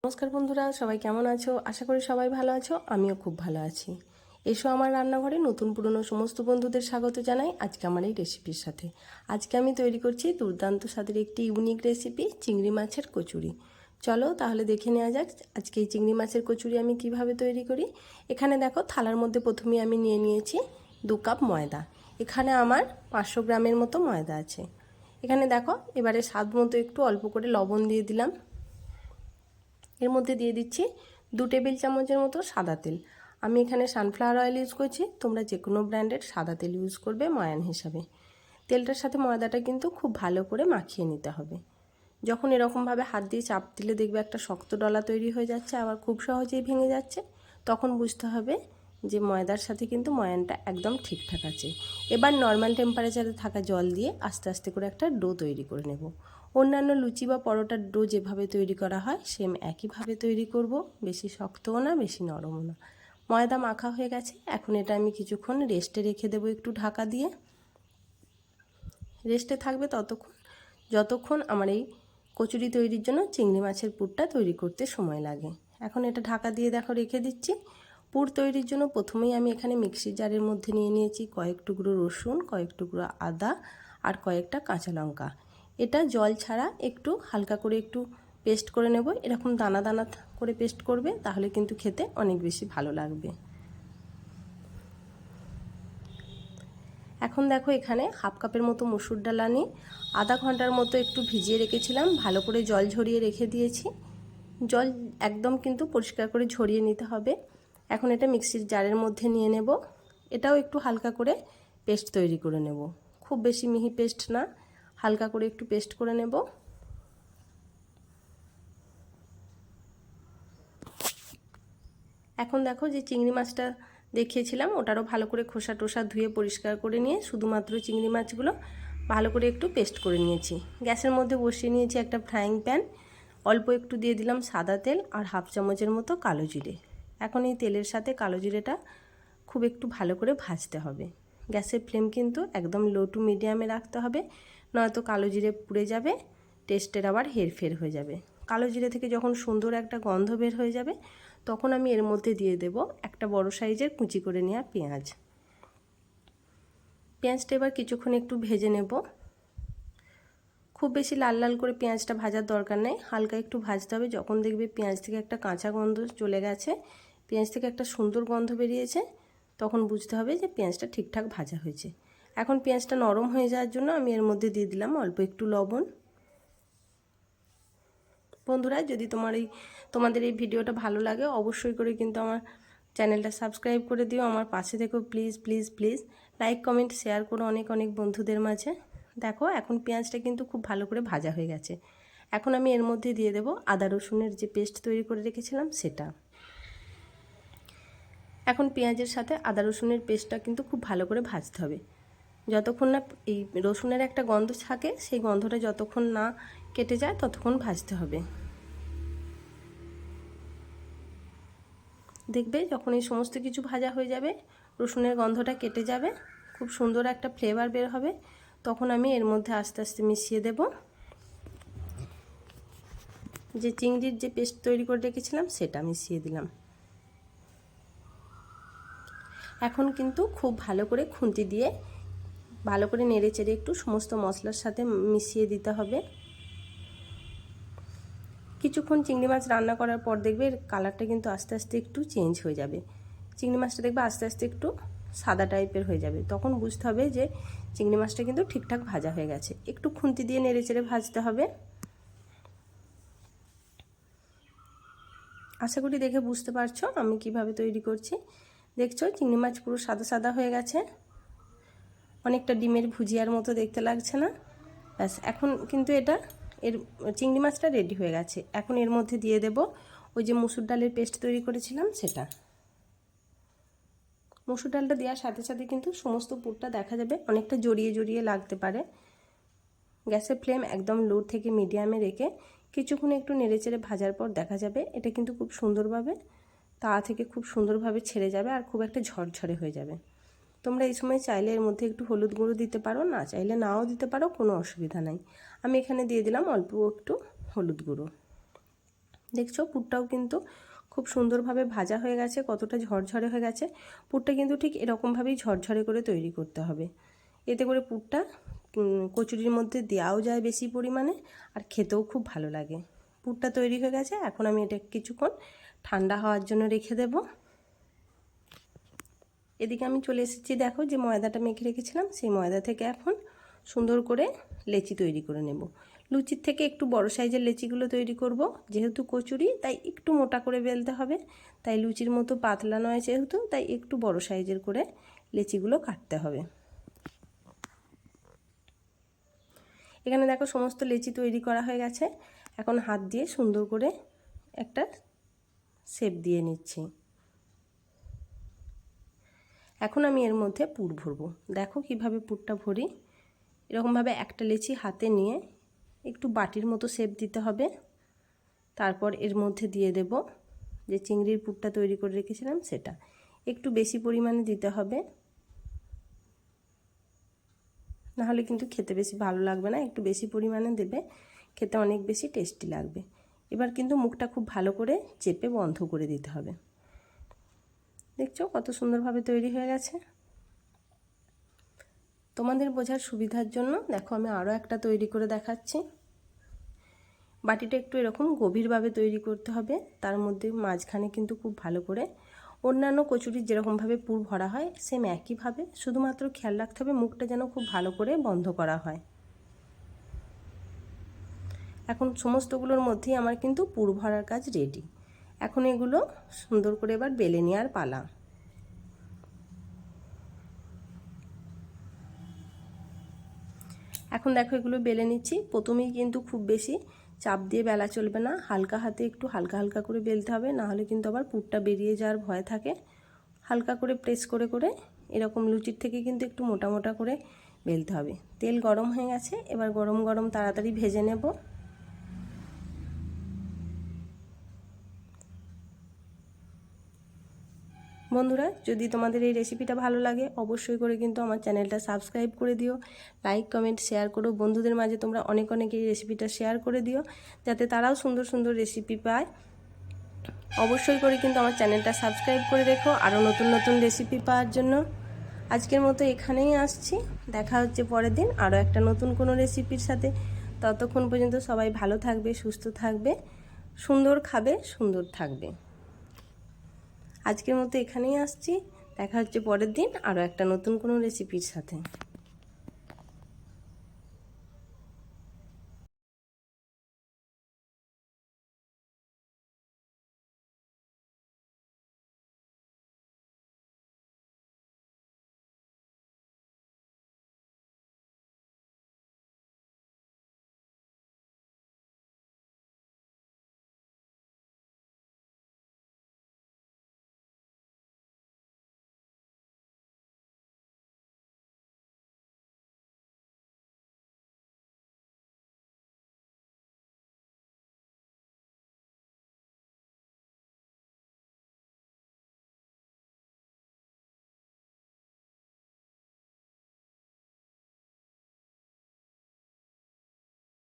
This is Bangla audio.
নমস্কার বন্ধুরা, সবাই কেমন আছো? আশা করি সবাই ভালো আছো। আমিও খুব ভালো আছি। এসো আমার রান্নাঘরে। নতুন পুরনো সমস্ত বন্ধুদের স্বাগত জানাই আজকে আমার এই রেসিপির সাথে। আজকে আমি তৈরি করছি দুর্দান্ত স্বাদের একটি ইউনিক রেসিপি, চিংড়ি মাছের কচুরি। চলো তাহলে দেখে নেওয়া যাক আজকে এই চিংড়ি মাছের কচুরি আমি কিভাবে তৈরি করি। এখানে দেখো, থালার মধ্যে প্রথমে আমি নিয়ে নিয়েছি 2 কাপ ময়দা। এখানে আমার 500 গ্রামের মতো ময়দা আছে। এখানে দেখো, এবারে স্বাদ মতো একটু অল্প করে লবণ দিয়ে দিলাম। এর মধ্যে দিয়ে দিচ্ছি 2 টেবিল চামচের মতো সাদা তেল। আমি এখানে সানফ্লাওয়ার অয়েল ইউজ করছি, তোমরা যে কোনো ব্র্যান্ডের সাদা তেল ইউজ করবে ময়ান হিসাবে। তেলটার সাথে ময়দাটা কিন্তু খুব ভালো করে মাখিয়ে নিতে হবে। যখন এরকমভাবে হাত দিয়ে চাপ দিলে দেখবে একটা শক্ত ডলা তৈরি হয়ে যাচ্ছে, আবার খুব সহজেই ভেঙে যাচ্ছে, তখন বুঝতে হবে যে ময়দার সাথে কিন্তু ময়ানটা একদম ঠিকঠাক আছে। এবার নর্মাল টেম্পারেচারে থাকা জল দিয়ে আস্তে আস্তে করে একটা ডো তৈরি করে নেব। অন্যান্য লুচি বা পরোটার ডো যেভাবে তৈরি করা হয় সেম একইভাবে তৈরি করব। বেশি শক্তও না, বেশি নরমও না। ময়দা মাখা হয়ে গেছে। এখন এটা আমি কিছুক্ষণ রেস্টে রেখে দেবো, একটু ঢাকা দিয়ে। রেস্টে থাকবে যতক্ষণ আমার এই কচুরি তৈরির জন্য চিংড়ি মাছের পুরটা তৈরি করতে সময় লাগে। এখন এটা ঢাকা দিয়ে দেখো রেখে দিচ্ছি। পুর তৈরির জন্য প্রথমেই আমি এখানে মিক্সির জারের মধ্যে নিয়ে নিয়েছি কয়েক টুকরো রসুন, কয়েক টুকরো আদা আর কয়েকটা কাঁচা লঙ্কা। এটা জল ছাড়া একটু হালকা করে একটু পেস্ট করে নেব। এরকম দানা দানা করে পেস্ট করবে, তাহলে কিন্তু খেতে অনেক বেশি ভালো লাগবে। এখন দেখো, এখানে হাফ কাপের মতো মসুর ডাল আনি আধা ঘন্টার মতো একটু ভিজিয়ে রেখেছিলাম। ভালো করে জল ঝরিয়ে রেখে দিয়েছি। জল একদম কিন্তু পরিষ্কার করে ঝরিয়ে নিতে হবে। এখন এটা মিক্সির জারের মধ্যে নিয়ে নেব। এটাও একটু হালকা করে পেস্ট তৈরি করে নেব। খুব বেশি মিহি পেস্ট না, হালকা করে একটু পেস্ট করে নেব। এখন দেখো, যে চিংড়ি মাছটা দেখিয়েছিলাম ওটারও ভালো করে খোসা টোসা ধুয়ে পরিষ্কার করে নিয়ে শুধুমাত্র চিংড়ি মাছগুলো ভালো করে একটু পেস্ট করে নিয়েছি। গ্যাসের মধ্যে বসিয়ে নিয়েছি একটা ফ্রাইং প্যান। অল্প একটু দিয়ে দিলাম সাদা তেল আর হাফ চামচের মতো কালো জিরে। এখন এই তেলের সাথে কালো জিরেটা খুব একটু ভালো করে ভাজতে হবে। গ্যাসের ফ্লেম কিন্তু একদম লো টু মিডিয়ামে রাখতে হবে, নয়তো কালো জিরে পুড়ে যাবে, টেস্টের আবার হেরফের হয়ে যাবে। কালো জিরে থেকে যখন সুন্দর একটা গন্ধ বের হয়ে যাবে, তখন আমি এর মধ্যে দিয়ে দেব একটা বড় সাইজের কুচি করে নেওয়া পেঁয়াজ। পেঁয়াজটা এবার কিছুক্ষণ একটু ভেজে নেব। খুব বেশি লাল লাল করে পেঁয়াজটা ভাজার দরকার নেই, হালকা একটু ভাজতে হবে। যখন দেখবে পেঁয়াজ থেকে একটা কাঁচা গন্ধ চলে গেছে, পেঁয়াজ থেকে একটা সুন্দর গন্ধ বেরিয়েছে, তখন বুঝতে হবে যে পেঁয়াজটা ঠিকঠাক ভাজা হয়েছে। এখন পেঁয়াজটা নরম হয়ে যাওয়ার জন্য আমি এর মধ্যে দিয়ে দিলাম অল্প একটু লবণ। বন্ধুরা, যদি তোমাদের এই ভিডিওটা ভালো লাগে, অবশ্যই করে কিন্তু আমার চ্যানেলটা সাবস্ক্রাইব করে দিও। আমার পাশে থেকো please please please. Like comment share করো অনেক অনেক বন্ধুদের মাঝে। দেখো, এখন পেঁয়াজটা কিন্তু খুব ভালো করে ভাজা হয়ে গেছে। এখন আমি এর মধ্যে দিয়ে দেব আদা রসুনের যে পেস্ট তৈরি করে রেখেছিলাম সেটা। এখন পেঁয়াজের সাথে আদা রসুনের পেস্টটা কিন্তু খুব ভালো করে ভাজতে হবে। যতক্ষণ না এই রসুনের একটা গন্ধ থাকে, সেই গন্ধটা যতক্ষণ না কেটে যায় ততক্ষণ ভাজতে হবে। দেখবে যখন এই সমস্ত কিছু ভাজা হয়ে যাবে, রসুনের গন্ধটা কেটে যাবে, খুব সুন্দর একটা ফ্লেভার বের হবে, তখন আমি এর মধ্যে আস্তে আস্তে মিশিয়ে দেব যে চিংড়ির যে পেস্ট তৈরি করে রেখেছিলাম সেটা মিশিয়ে দিলাম। এখন কিন্তু খুব ভালো করে খুন্তি দিয়ে ভালো করে নেড়ে চেড়ে একটু সমস্ত মশলার সাথে মিশিয়ে দিতে হবে। কিছুক্ষণ চিংড়ি মাছ রান্না করার পর দেখবে এর কালারটা কিন্তু আস্তে আস্তে একটু চেঞ্জ হয়ে যাবে। চিংড়ি মাছটা দেখবে আস্তে আস্তে একটু সাদা টাইপের হয়ে যাবে, তখন বুঝতে হবে যে চিংড়ি মাছটা কিন্তু ঠিকঠাক ভাজা হয়ে গেছে। একটু খুন্তি দিয়ে নেড়ে চেড়ে ভাজতে হবে। আশা করি দেখে বুঝতে পারছো আমি কিভাবে তৈরি করছি। দেখছো চিংড়ি মাছ পুরো সাদা সাদা হয়ে গেছে, অনেকটা ডিমের ভুজিয়ার মতো দেখতে লাগছে না? ব্যাস, এখন কিন্তু এর চিংড়ি মাছটা রেডি হয়ে গেছে। এখন এর মধ্যে দিয়ে দেব ওই যে মসুর ডালের পেস্ট তৈরি করেছিলাম সেটা। মসুর ডালটা দেওয়ার সাথে সাথে কিন্তু সমস্ত পুরটা দেখা যাবে অনেকটা জড়িয়ে জড়িয়ে লাগতে পারে। গ্যাসের ফ্লেম একদম লো থেকে মিডিয়ামে রেখে কিছুক্ষণ একটু নেড়েচেড়ে ভাজার পর দেখা যাবে এটা কিন্তু খুব সুন্দরভাবে তাওয়া থেকে খুব সুন্দরভাবে ছেড়ে যাবে আর খুব একটা ঝরঝরে হয়ে যাবে। তোমরা এই সময় চাইলে এর মধ্যে একটু হলুদ গুঁড়ো দিতে পারো, না চাইলে নাও দিতে পারো, কোনো অসুবিধা নাই। আমি এখানে দিয়ে দিলাম অল্প একটু হলুদ গুঁড়ো। দেখছো পুরটাও কিন্তু খুব সুন্দরভাবে ভাজা হয়ে গেছে, কতটা ঝরঝরে হয়ে গেছে। পুরটা কিন্তু ঠিক এরকমভাবেই ঝরঝরে করে তৈরি করতে হবে, এতে করে পুরটা কচুরির মধ্যে দেওয়াও যায় বেশি পরিমাণে, আর খেতেও খুব ভালো লাগে। পুরটা তৈরি হয়ে গেছে, এখন আমি এটা কিছুক্ষণ ঠান্ডা হওয়ার জন্য রেখে দেব। এদিকে আমি চলে এসেছি, দেখো যে ময়দাটা মেখে রেখেছিলাম, সেই ময়দা থেকে এখন সুন্দর করে লেচি তৈরি করে নেব। লুচির থেকে একটু বড় সাইজের লেচিগুলো তৈরি করব, যেহেতু কচুরি তাই একটু মোটা করে বেলতে হবে, তাই লুচির মতো পাতলা নয় যেহেতু, তাই একটু বড় সাইজের করে লেচিগুলো কাটতে হবে। এখানে দেখো সমস্ত লেচি তৈরি করা হয়ে গেছে, এখন হাত দিয়ে সুন্দর করে একটা শেপ দিয়ে নিচ্ছি। এখন আমি এর মধ্যে পুর ভরবো, দেখো কিভাবে পুরটা ভরি। এরকমভাবে একটা লেচি হাতে নিয়ে একটু বাটির মতো শেপ দিতে হবে, তারপর এর মধ্যে দিয়ে দেব যে চিংড়ির পুরটা তৈরি করে রেখেছিলাম সেটা, একটু বেশি পরিমাণে দিতে হবে, নাহলে কিন্তু খেতে বেশি ভালো লাগবে না। একটু বেশি পরিমাণে দেবে, খেতে অনেক বেশি টেস্টি লাগবে। এবার কিন্তু মুখটা খুব ভালো করে চেপে বন্ধ করে দিতে হবে। দেখছো কত সুন্দরভাবে তৈরি হয়ে গেছে। তোমাদের বোঝার সুবিধার জন্য দেখো আমি আরও একটা তৈরি করে দেখাচ্ছি। বাটিটা একটু এরকম গভীরভাবে তৈরি করতে হবে, তার মধ্যে মাঝখানে কিন্তু খুব ভালো করে অন্যান্য কচুরির যেরকমভাবে পুর ভরা হয় সেম একইভাবে, শুধুমাত্র খেয়াল রাখতে হবে মুখটা যেন খুব ভালো করে বন্ধ করা হয়। এখন সমস্তগুলোর মধ্যেই আমার কিন্তু পুর ভরার কাজ রেডি। এখন এগুলো সুন্দর করে এবার বেলে নেওয়ার পালা। এখন দেখো এগুলো বেলে নিচ্ছি। প্রথমেই কিন্তু খুব বেশি চাপ দিয়ে বেলা চলবে না, হালকা হাতে একটু হালকা হালকা করে বেলতে হবে, নাহলে কিন্তু আবার পুরটা বেরিয়ে যাওয়ার ভয় থাকে। হালকা করে প্রেস করে করে এরকম লুচির থেকে কিন্তু একটু মোটা মোটা করে বেলতে হবে। তেল গরম হয়ে গেছে, এবার গরম গরম তাড়াতাড়ি ভেজে নেব। বন্ধুরা, যদি তোমাদের এই রেসিপিটা ভালো লাগে অবশ্যই করে কিন্তু আমার চ্যানেলটা সাবস্ক্রাইব করে দিও, লাইক কমেন্ট শেয়ার করো। বন্ধুদের মাঝে তোমরা অনেক অনেক এই রেসিপিটা শেয়ার করে দিও, যাতে তারাও সুন্দর সুন্দর রেসিপি পায়। অবশ্যই করে কিন্তু আমার চ্যানেলটা সাবস্ক্রাইব করে রেখো আরও নতুন নতুন রেসিপি পাওয়ার জন্য। আজকের মতো এখানেই আসছি, দেখা হচ্ছে পরের দিন আরও একটা নতুন কোনো রেসিপির সাথে। ততক্ষণ পর্যন্ত সবাই ভালো থাকবে, সুস্থ থাকবে, সুন্দর খাবে, সুন্দর থাকবে। আজকের মতো এখানেই আসছি, দেখা হচ্ছে পরের দিন আরও একটা নতুন কোনো রেসিপির সাথে।